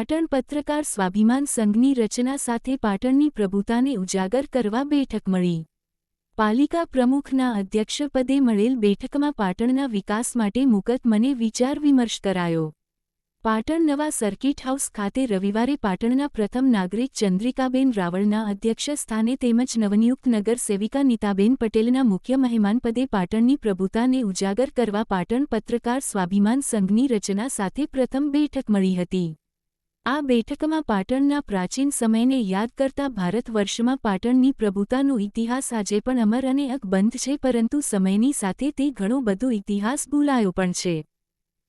પાટણ પત્રકાર સ્વાભિમાન સંઘની રચના સાથે પાટણની પ્રભુતાને ઉજાગર કરવા બેઠક મળી. પાલિકા પ્રમુખના અધ્યક્ષપદે મળેલ બેઠકમાં પાટણના વિકાસ માટે મુકદ્દમને વિચાર વિમર્શ કરાયો. પાટણ નવા સર્કિટ હાઉસ ખાતે રવિવારે પાટણના પ્રથમ નાગરિક ચંદ્રિકાબેન રાવળના અધ્યક્ષ સ્થાને તેમજ નવનિયુક્ત નગર સેવિકા નીતાબેન પટેલના મુખ્ય મહેમાનપદે પાટણની પ્રભુતાને ઉજાગર કરવા પાટણ પત્રકાર સ્વાભિમાન સંઘની રચના સાથે પ્રથમ બેઠક મળી હતી. આ બેઠકમાં પાટણના પ્રાચીન સમયને યાદ કરતા ભારત વર્ષમાં પાટણની પ્રભુતાનો ઇતિહાસ આજે પણ અમર અને અકબંધ છે, પરંતુ સમયની સાથે તે ઘણો બધો ઇતિહાસ ભૂલાયો પણ છે.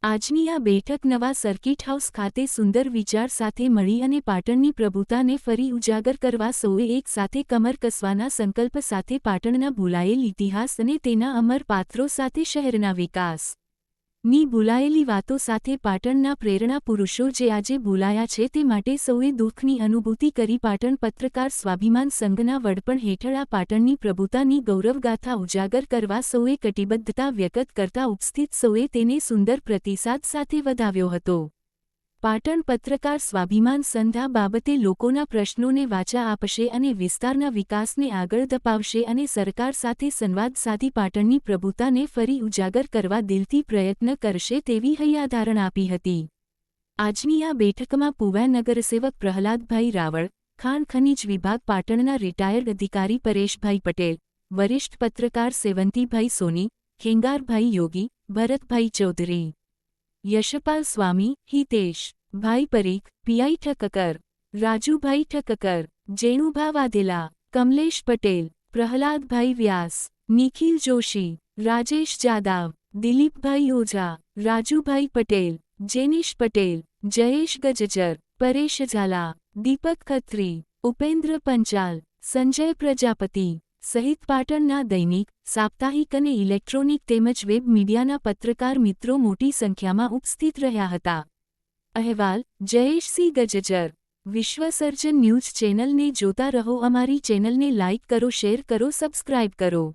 આજની આ બેઠક નવા સર્કિટ હાઉસ ખાતે સુંદર વિચાર સાથે મળી અને પાટણની પ્રભુતાને ફરી ઉજાગર કરવા સૌએ એક સાથે કમર કસવાના સંકલ્પ સાથે પાટણના ભૂલાયેલ ઇતિહાસ અને તેના અમર પાત્રો સાથે શહેરના વિકાસ ની ભૂલાયેલી વાતો સાથે પાટણના પ્રેરણા પુરુષો જે આજે ભૂલાયા છે તે માટે સૌએ દુઃખની અનુભૂતિ કરી પાટણ પત્રકાર સ્વાભિમાન સંઘના વડપણ હેઠળ આ પાટણની પ્રભુતાની ગૌરવગાથા ઉજાગર કરવા સૌએ કટિબદ્ધતા વ્યક્ત કરતા ઉપસ્થિત સૌએ તેને સુંદર પ્રતિસાદ સાથે વધાવ્યો હતો. પાટણ પત્રકાર સ્વાભિમાન સંઘ આ બાબતે લોકોના પ્રશ્નોને વાચા આપશે અને વિસ્તારના વિકાસને આગળ ધપાવશે અને સરકાર સાથે સંવાદ સાધી પાટણની પ્રભુતાને ફરી ઉજાગર કરવા દિલથી પ્રયત્ન કરશે તેવી હૈયાધારણ આપી હતી. આજની આ બેઠકમાં પૂવા નગરસેવક પ્રહલાદભાઈ રાવળ, ખાણ ખનીજ વિભાગ પાટણના રિટાયર્ડ અધિકારી પરેશભાઈ પટેલ, વરિષ્ઠ પત્રકાર સેવંતીભાઈ સોની, ખેંગારભાઈ યોગી, ભરતભાઈ ચૌધરી, યશપાલ સ્વામી, હિતેશ ભાઈ પરીખ, પીઆઈ ઠક્કર, રાજુભાઈ ઠક્કર, જેણુભા વાઘેલા, કમલેશ પટેલ, પ્રહલાદભાઈ વ્યાસ, નિખિલ જોશી, રાજેશ જાદવ, દિલીપભાઈ ઓઝા, રાજુભાઈ પટેલ, જેનિશ પટેલ, જયેશ ગજજર, પરેશ ઝાલા, દીપક ખત્રી, ઉપેન્દ્ર પંચાલ, સંજય પ્રજાપતિ સહિત પાટણના દૈનિક, સાપ્તાહિક અને ઇલેક્ટ્રોનિક તેમજ વેબ મીડિયાના પત્રકાર મિત્રો મોટી સંખ્યામાં ઉપસ્થિત રહ્યા હતા. અહેવાલ જયેશસિંહ ગજજર. વિશ્વસર્જન ન્યૂઝ ચેનલને જોતા રહો. અમારી ચેનલને લાઇક કરો, શેર કરો, સબસ્ક્રાઇબ કરો.